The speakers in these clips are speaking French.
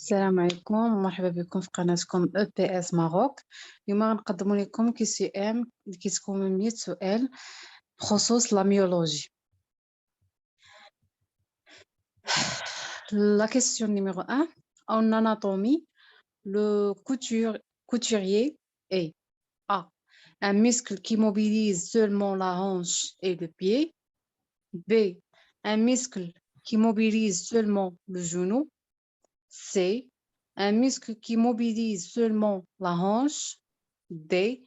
السلام عليكم، مرحبا بكم في قناتكم EPS ماروك. اليوم غنقدم لكم QCM اللي كتكون من 100 سؤال بخصوص لا ميولوجي. La question numéro 1. En anatomie, le couturier est A. Un muscle qui mobilise seulement la hanche et le pied. B. Un muscle qui mobilise seulement le genou. C. Un muscle qui mobilise seulement la hanche. D.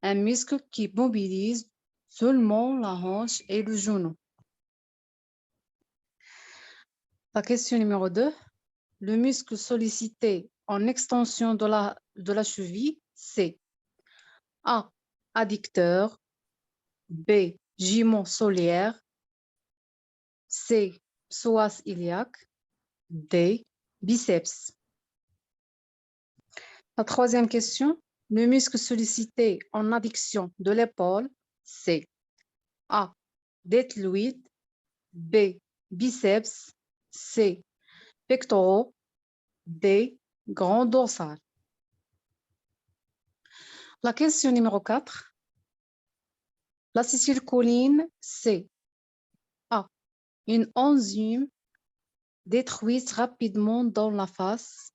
Un muscle qui mobilise seulement la hanche et le genou. La question numéro 2. Le muscle sollicité en extension de la cheville, c'est A. Adducteur. B. Jumeau solaire. C. Psoas iliaque. D. Biceps. La troisième question. Le muscle sollicité en adduction de l'épaule, c'est A. Deltoïde. B. Biceps. C. Pectoraux. D. Grand dorsal. La question numéro 4. L'acétylcholine, c'est A. Une enzyme détruite rapidement dans la phase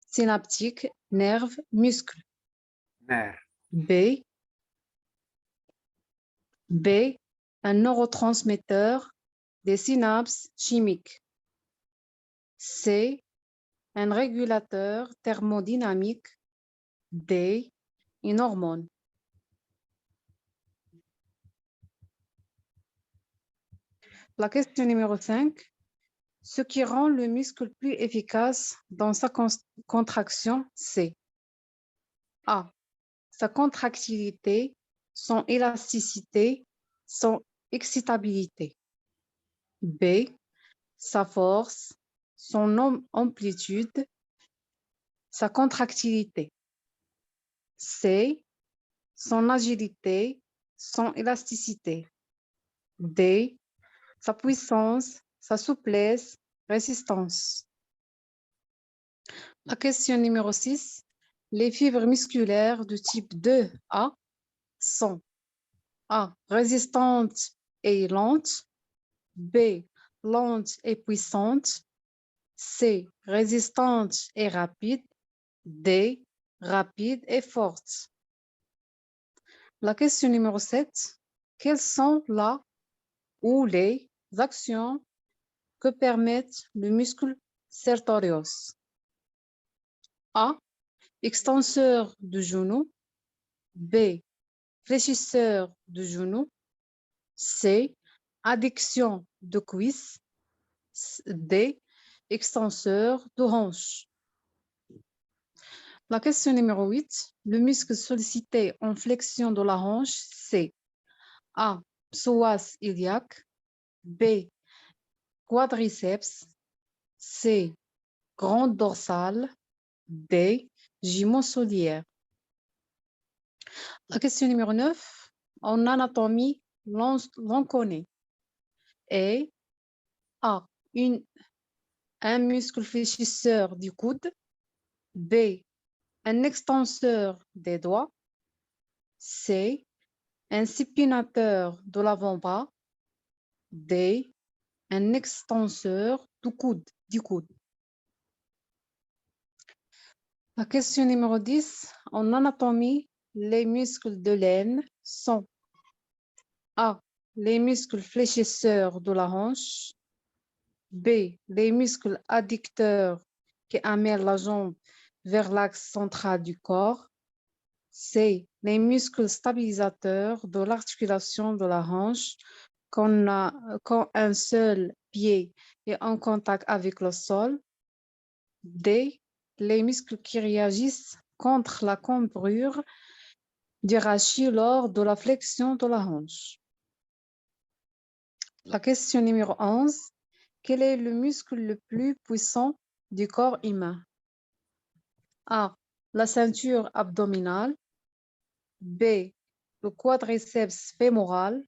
synaptique, nerve, muscle. Nerf. B. Un neurotransmetteur des synapses chimiques. C. Un régulateur thermodynamique. D. Une hormone. La question numéro 5. Ce qui rend le muscle plus efficace dans sa contraction, c'est A. Sa contractilité, son élasticité, son excitabilité. B. Sa force, son amplitude, sa contractilité. C. Son agilité, son élasticité. D. Sa puissance, sa souplesse, résistance. La question numéro 6. Les fibres musculaires de type 2A sont A. Résistantes et lentes. B. Lentes et puissantes. C. Résistantes et rapides. D. Rapides et fortes. La question numéro 7. Quelles sont là ou les actions que permettent le muscle sertorius? A. Extenseur du genou. B. Fléchisseur du genou. C. Adduction de cuisse. D. Extenseur de hanche. La question numéro 8. Le muscle sollicité en flexion de la hanche, c'est A. Psoas iliaque. B. Quadriceps. C. Grand dorsal. D. Jumeau solaire. La question numéro 9. En anatomie, l'on connaît et A. Un muscle fléchisseur du coude. B. Un extenseur des doigts. C. Un supinateur de l'avant-bras. D. Un extenseur du coude. La question numéro 10. En anatomie, les muscles de l'aine sont A. Les muscles fléchisseurs de la hanche. B. Les muscles adducteurs qui amènent la jambe vers l'axe central du corps. C. Les muscles stabilisateurs de l'articulation de la hanche quand un seul pied est en contact avec le sol. D. Les muscles qui réagissent contre la cambrure du rachis lors de la flexion de la hanche. La question numéro 11. Quel est le muscle le plus puissant du corps humain? A. La ceinture abdominale. B. Le quadriceps fémoral.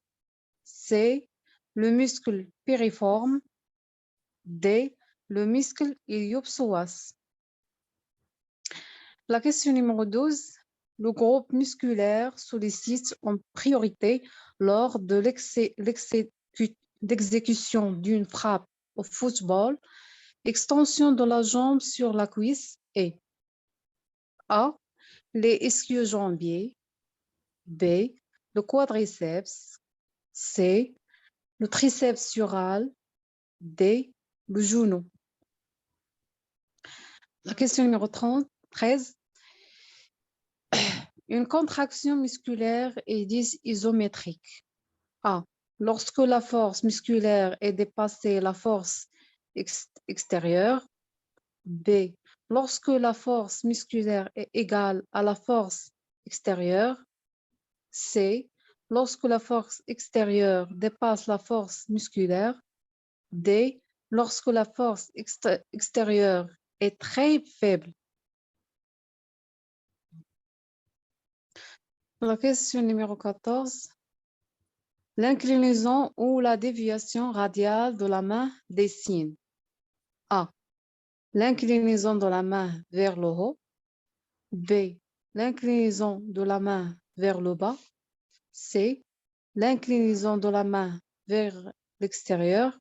C. Le muscle piriforme. D. Le muscle iliopsoas. La question numéro 12. Le groupe musculaire sollicite en priorité lors de l'exécution d'une frappe au football, extension de la jambe sur la cuisse et A. Les ischio-jambiers, B. Le quadriceps, C. Le triceps sural, D. Le genou. La question numéro 13. Une contraction musculaire est dite isométrique. A. Lorsque la force musculaire est dépassée la force extérieure. B. Lorsque la force musculaire est égale à la force extérieure. C. Lorsque la force extérieure dépasse la force musculaire. D. Lorsque la force extérieure est très faible. La question numéro 14. L'inclinaison ou la déviation radiale de la main dessine A. L'inclinaison de la main vers le haut. B. L'inclinaison de la main vers le bas. C. L'inclinaison de la main vers l'extérieur.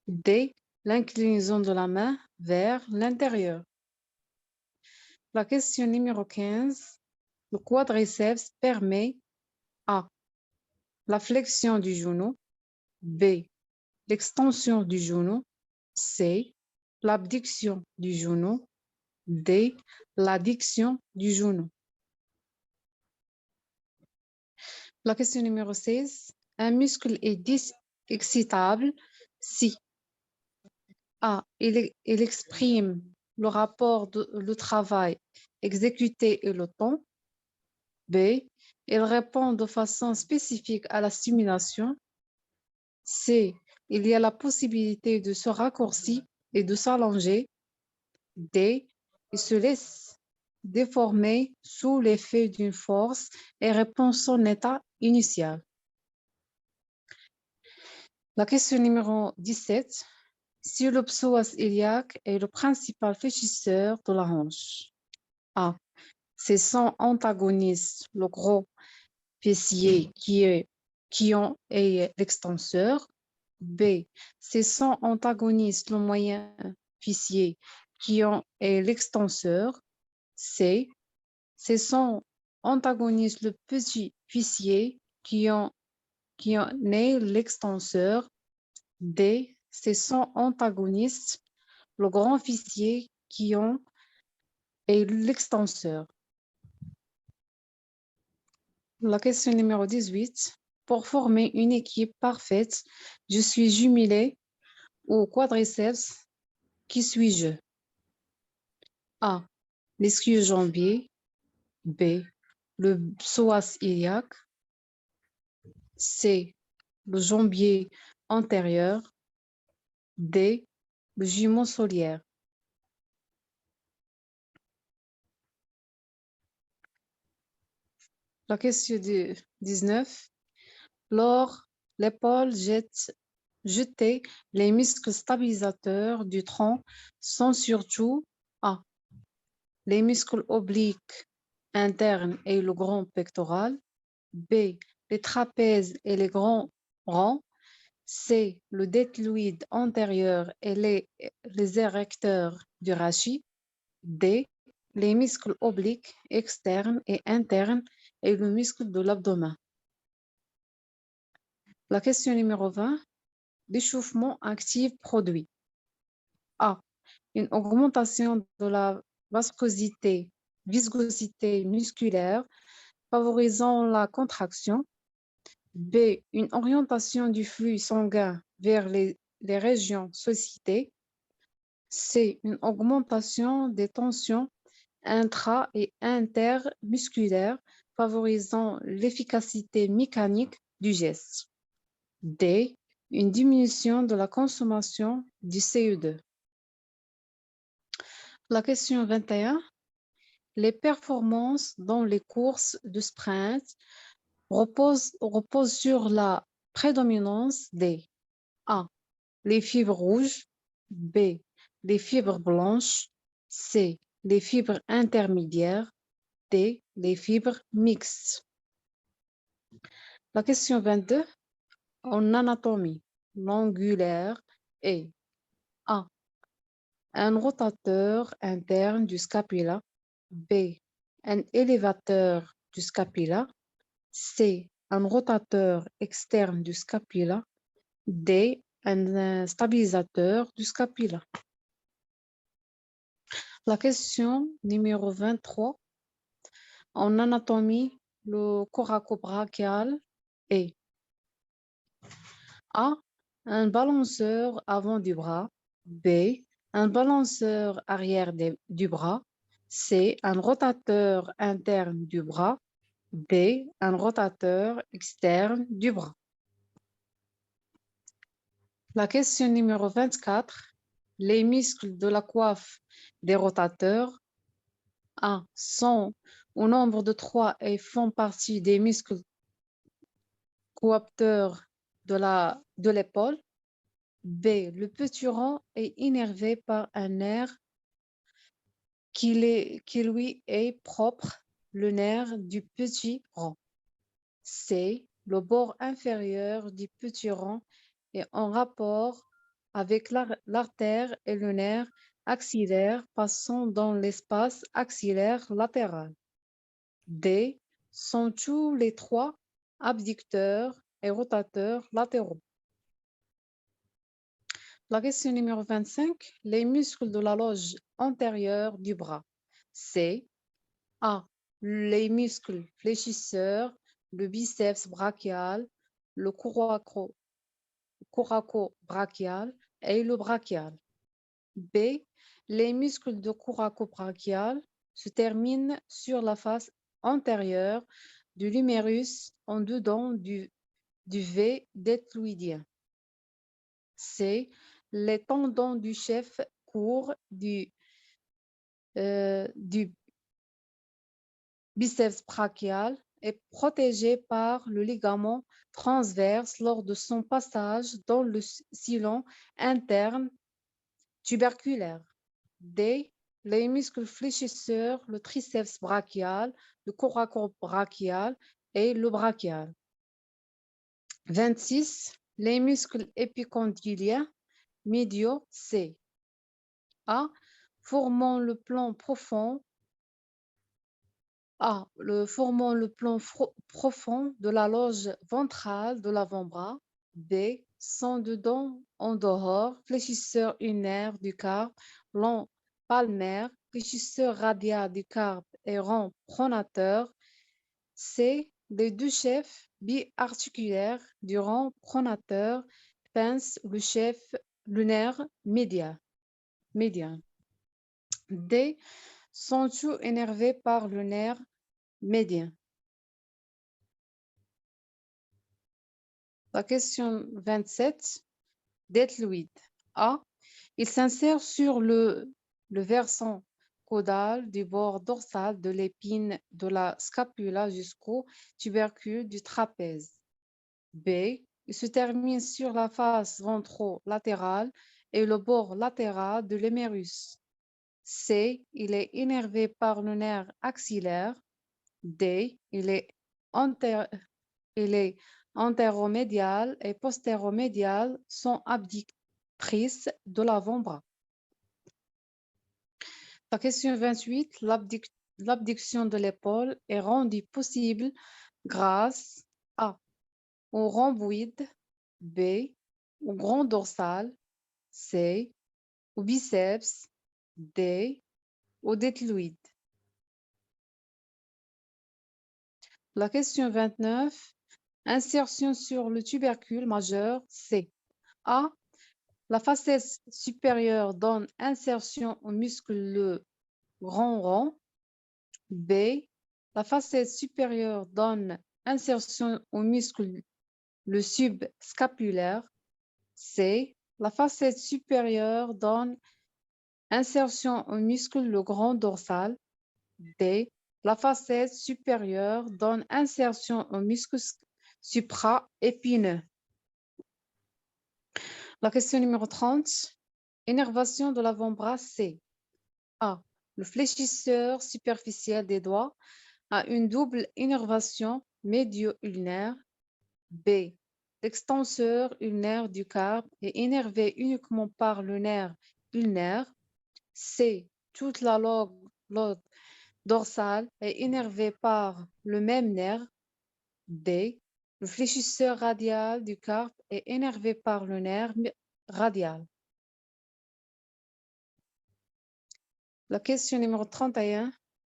D. L'inclinaison de la main vers l'intérieur. La question numéro 15. Le quadriceps permet A. La flexion du genou. B. L'extension du genou. C. L'abduction du genou. D. L'adduction du genou. La question numéro 16. Un muscle est excitable si A. Il exprime le rapport de le travail exécuté et le temps. B. Il répond de façon spécifique à la stimulation. C. Il y a la possibilité de se raccourcir et de s'allonger. D. Il se laisse déformer sous l'effet d'une force et répond son état initial. La question numéro 17. Si le psoas iliaque est le principal fléchisseur de la hanche. A. C'est son antagoniste, le gros fessier qui en est l'extenseur. B. C'est son antagoniste, le moyen fessier qui en est l'extenseur. C. C'est son antagoniste, le petit fessier qui en est l'extenseur. D. C'est son antagoniste, le grand fessier qui en est l'extenseur. La question numéro 18. Pour former une équipe parfaite, je suis jumelé au quadriceps. Qui suis-je? A. L'ischio-jambier. B. Le psoas iliaque. C. Le jambier antérieur. D. Le jumeau soliaire. La question 19. Lors l'épaule jeter les muscles stabilisateurs du tronc sont surtout A. Les muscles obliques internes et le grand pectoral. B. Les trapèzes et les grands rangs. C. Le deltoïde antérieur et les érecteurs du rachis. D. Les muscles obliques externes et internes et le muscle de l'abdomen. La question numéro 20. L'échauffement actif produit A. Une augmentation de la viscosité musculaire favorisant la contraction. B. Une orientation du flux sanguin vers les régions sollicitées. C. Une augmentation des tensions intra- et intermusculaires favorisant l'efficacité mécanique du geste. D. Une diminution de la consommation du CO2. La question 21. Les performances dans les courses de sprint reposent sur la prédominance des A. Les fibres rouges. B. Les fibres blanches. C. les fibres intermédiaires. D, les fibres mixtes. La question 22. En anatomie, l'angulaire est A, un rotateur interne du scapula, B, un élévateur du scapula, C, un rotateur externe du scapula, D, un stabilisateur du scapula. La question numéro 23. En anatomie, le coracobrachial est A, un balanceur avant du bras, B, un balanceur arrière du bras, C, un rotateur interne du bras, D, un rotateur externe du bras. La question numéro 24. Les muscles de la coiffe des rotateurs A sont au nombre de 3 et font partie des muscles coapteurs de l'épaule. B, le petit rond est innervé par un nerf qui lui est propre, le nerf du petit rond. C, le bord inférieur du petit rond est en rapport avec l'artère et le nerf axillaire passant dans l'espace axillaire latéral. D, sont tous les 3 abducteurs et rotateurs latéraux. La question numéro 25. Les muscles de la loge antérieure du bras. C. A. Les muscles fléchisseurs, le biceps brachial, le coracobrachial et le brachial. B. Les muscles de coracobrachial se terminent sur la face antérieure du l'humérus en dedans du V deltoïdien. C. Les tendons du chef court du biceps brachial est protégé par le ligament transverse lors de son passage dans le sillon interne tuberculaire. D. Les muscles fléchisseurs, le triceps brachial, le coracobrachial et le brachial. 26. Les muscles épicondyliens médiaux, C. A. Formant le plan profond profond de la loge ventrale de l'avant-bras. B. Sont dedans, en dehors, fléchisseur ulnaire du carpe, long palmaire, fléchisseur radial du carpe et rond pronateur. C. Les deux chefs biarticulaires du rond pronateur pincent le nerf médian. D. Sont tous énervés par le nerf médian. La question 27. Deltoïde. A. Il s'insère sur le versant caudal du bord dorsal de l'épine de la scapula jusqu'au tubercule du trapèze. B. Il se termine sur la face ventrolatérale et le bord latéral de l'humérus. C. Il est innervé par le nerf axillaire. D. Il est antéromédial et postéromédial sont abductrices de l'avant-bras. La question 28. L'abduction de l'épaule est rendue possible grâce A. Au rhomboïde, B. Au grand dorsal, C. Au biceps, D. Au deltoïde. La question 29. Insertion sur le tubercule majeur, C. A. La facette supérieure donne insertion au muscle le grand rond. B. La facette supérieure donne insertion au muscle le subscapulaire. C. La facette supérieure donne insertion au muscle le grand dorsal. D. La facette supérieure donne insertion au muscle supra-épineux. La question numéro 30. Innervation de l'avant-bras, C. A. le fléchisseur superficiel des doigts a une double innervation médio-ulnaire. B. L'extenseur ulnaire du carpe est innervé uniquement par le nerf ulnaire. C. Toute la lode dorsale est innervée par le même nerf. D. Le fléchisseur radial du carpe est innervé par le nerf radial. La question numéro 31.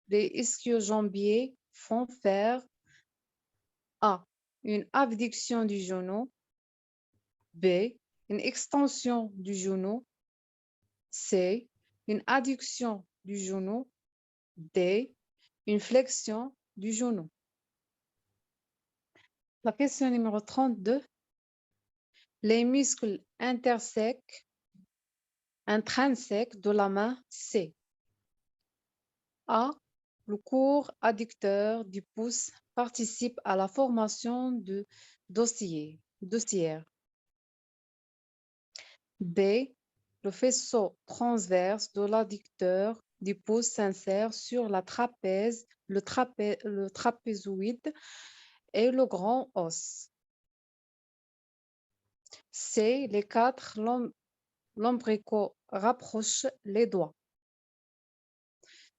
Les ischio-jambiers font faire A. Une abduction du genou. B. Une extension du genou. C. Une adduction du genou. D. Une flexion du genou. La question numéro 32. Les muscles intrinsèques de la main C. A. Le court adducteur du pouce participe à la formation de dossières. B. Le faisceau transverse de l'adducteur du pouce s'insère sur la trapèze, le trapézoïde et le grand os. C. Les quatre lombricaux rapprochent les doigts.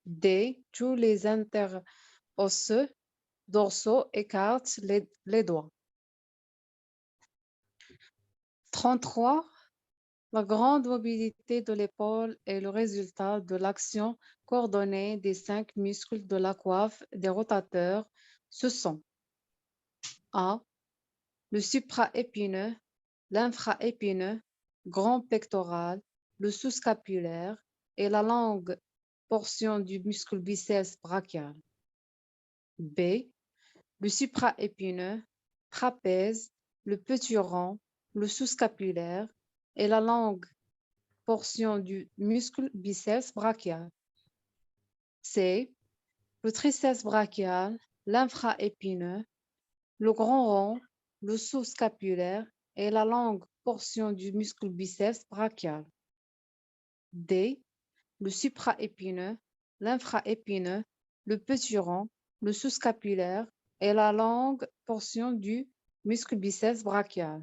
D. Tous les interosseux dorsaux écartent les doigts. 33. La grande mobilité de l'épaule est le résultat de l'action coordonnée des 5 muscles de la coiffe des rotateurs. Ce sont A. Le supraépineux, l'infraépineux, grand pectoral, le sous-scapulaire et la longue portion du muscle biceps brachial. B. Le supraépineux, trapèze, le petit rond, le sous-scapulaire et la longue portion du muscle biceps brachial. C. Le triceps brachial, l'infraépineux, le grand rond, le sous-scapulaire et la longue portion du muscle biceps brachial. D. Le supraépineux, l'infraépineux, le petit rond, le sous-scapulaire et la longue portion du muscle biceps brachial.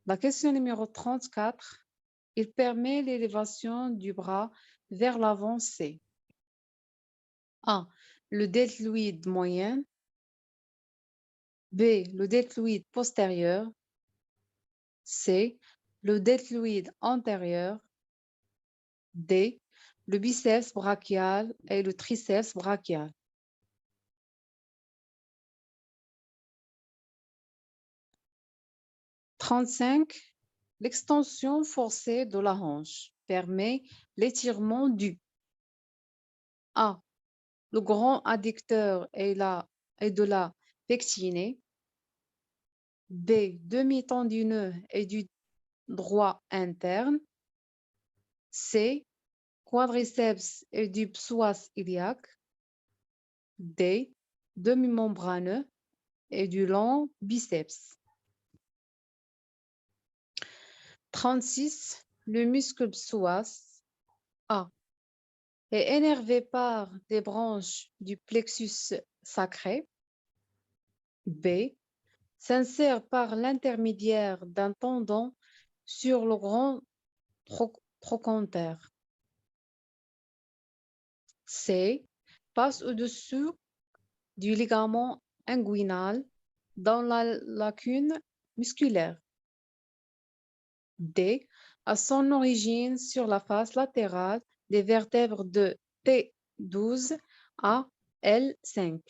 La question numéro 34. Il permet l'élévation du bras vers l'avant C. A. Le deltoïde moyen. B. Le deltoïde postérieur. C. Le deltoïde antérieur. D. Le biceps brachial et le triceps brachial. « 35. L'extension forcée de la hanche permet l'étirement du A. Le grand adducteur et de la pectinée. B. Demi-tendineux et du droit interne. C. Quadriceps et du psoas iliaque. D. Demi-membraneux et du long biceps. 36. Le muscle psoas A est énervé par des branches du plexus sacré. B. S'insère par l'intermédiaire d'un tendon sur le grand trochanter. C. Passe au-dessous du ligament inguinal dans la lacune musculaire. D. A son origine sur la face latérale des vertèbres de T12 à L5.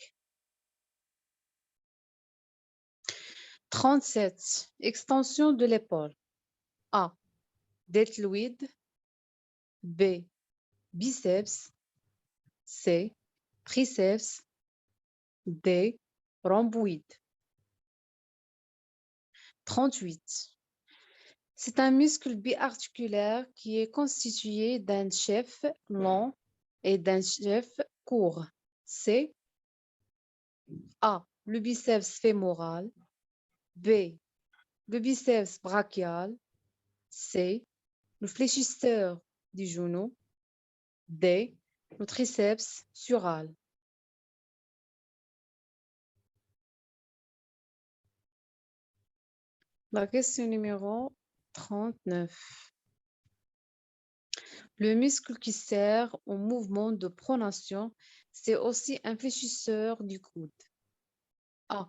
37. Extension de l'épaule. A. Deltoïde. B. Biceps. C. Triceps. D. Rhomboïde. 38. C'est un muscle biarticulaire qui est constitué d'un chef long et d'un chef court. C'est A. Le biceps fémoral. B. Le biceps brachial. C. Le fléchisseur du genou. D. Le triceps sural. La question numéro 39. Le muscle qui sert au mouvement de pronation, c'est aussi un fléchisseur du coude. A.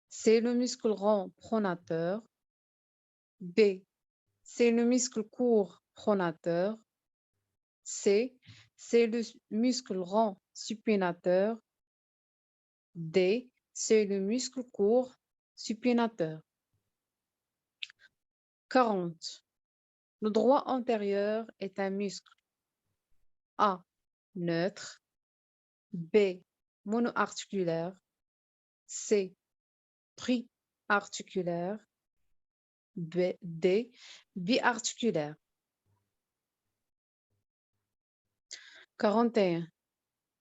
C'est le muscle rond pronateur. B. C'est le muscle court pronateur. C. C'est le muscle rond supinateur. D. C'est le muscle court supinateur. 40. Le droit antérieur est un muscle A. Neutre. B. Monoarticulaire. C. Triarticulaire. D. Biarticulaire. 41.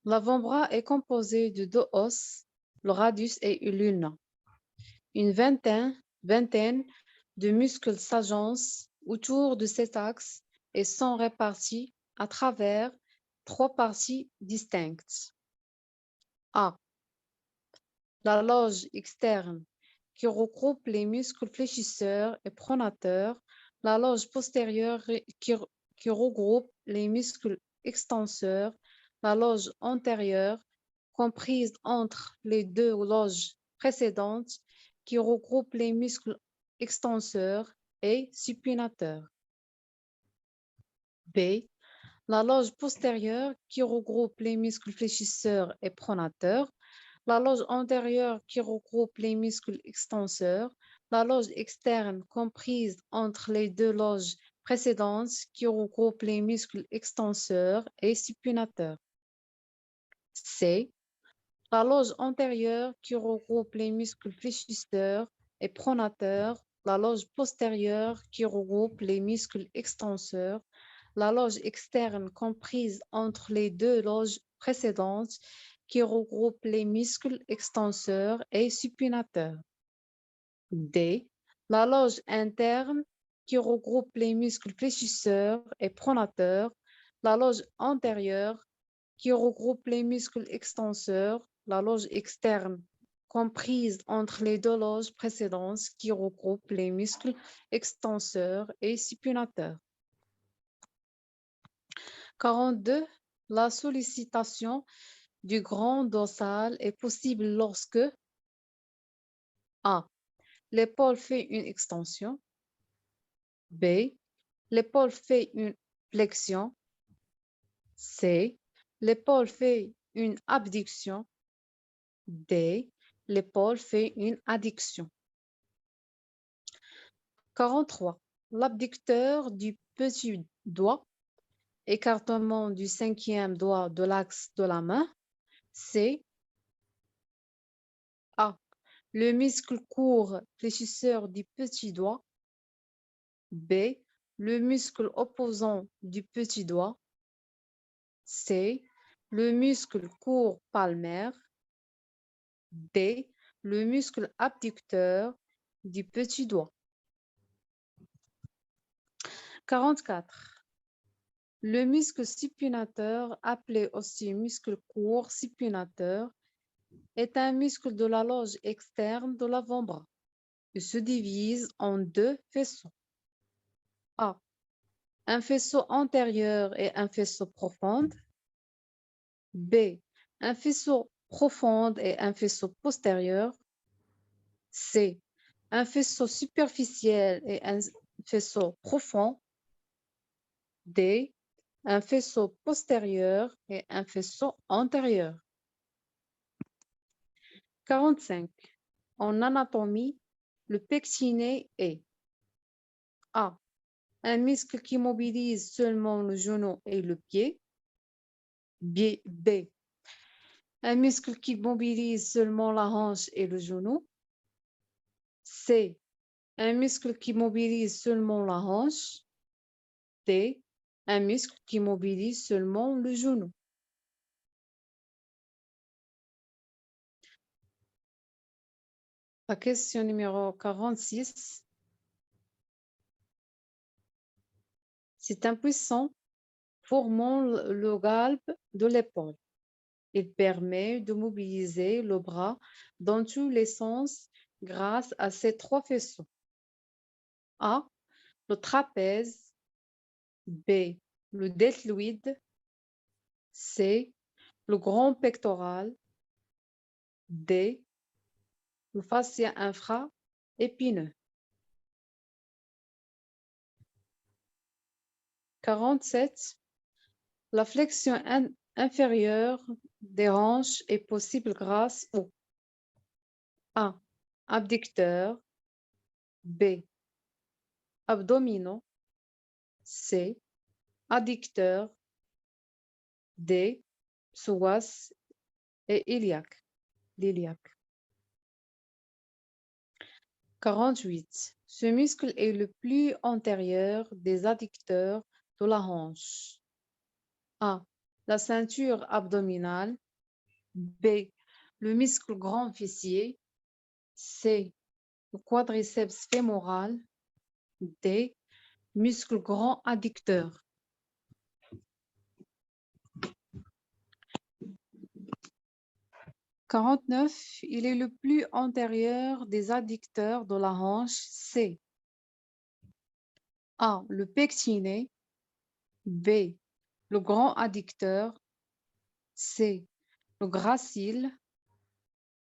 L'avant-bras est composé de deux os, le radius et l'ulna. Une vingtaine de muscles s'agencent autour de cet axe et sont répartis à travers trois parties distinctes. A. La loge externe qui regroupe les muscles fléchisseurs et pronateurs. La loge postérieure qui regroupe les muscles extenseurs. La loge antérieure comprise entre les deux loges précédentes qui regroupe les muscles extenseurs et supinateurs. B. La loge postérieure qui regroupe les muscles fléchisseurs et pronateurs. La loge antérieure qui regroupe les muscles extenseurs. La loge externe comprise entre les deux loges précédentes qui regroupe les muscles extenseurs et supinateurs. C. La loge antérieure qui regroupe les muscles fléchisseurs et pronateurs. La loge postérieure qui regroupe les muscles extenseurs. La loge externe comprise entre les deux loges précédentes qui regroupe les muscles extenseurs et supinateurs. D. La loge interne qui regroupe les muscles fléchisseurs et pronateurs. La loge antérieure qui regroupe les muscles extenseurs. La loge externe comprise entre les deux loges précédentes qui regroupent les muscles extenseurs et supinateurs. 42. La sollicitation du grand dorsal est possible lorsque A. L'épaule fait une extension. B. L'épaule fait une flexion. C. L'épaule fait une abduction. D. L'épaule fait une adduction. 43. L'abducteur du petit doigt, écartement du cinquième doigt de l'axe de la main. C. A. Le muscle court fléchisseur du petit doigt. B. Le muscle opposant du petit doigt. C. Le muscle court palmaire. D. Le muscle abducteur du petit doigt. 44. Le muscle supinateur, appelé aussi muscle court supinateur, est un muscle de la loge externe de l'avant-bras. Il se divise en deux faisceaux. A. Un faisceau antérieur et un faisceau profond. B. Un faisceau profond et un faisceau postérieur. C. Un faisceau superficiel et un faisceau profond. D. Un faisceau postérieur et un faisceau antérieur. 45. En anatomie, le pectiné est A. Un muscle qui mobilise seulement le genou et le pied. B. Un muscle qui mobilise seulement la hanche et le genou. C. Un muscle qui mobilise seulement la hanche. D. Un muscle qui mobilise seulement le genou. La question numéro 46. C'est un puissant formant le galbe de l'épaule. Il permet de mobiliser le bras dans tous les sens grâce à ces trois faisceaux. A, le trapèze. B, le deltoïde. C, le grand pectoral. D, le fascia infra-épineux. 47. La flexion inférieure des hanches est possible grâce au A, abducteur. B, abdominaux. C, adducteur. D, psoas et iliaque. 48. Ce muscle est le plus antérieur des adducteurs de la hanche. A, la ceinture abdominale. B, le muscle grand fessier. C, le quadriceps fémoral. D, muscle grand adducteur. 49. Il est le plus antérieur des adducteurs de la hanche. C. A, le pectiné. B, le grand adducteur. C, le gracile.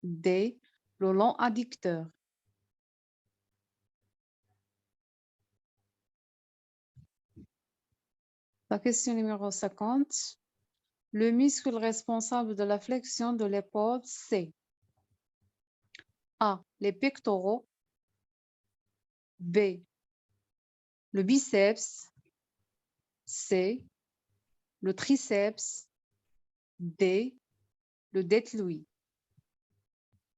D, le long adducteur. La question numéro 50. Le muscle responsable de la flexion de l'épaule, c'est A, les pectoraux. B, le biceps. C, le triceps. D, le deltoïde.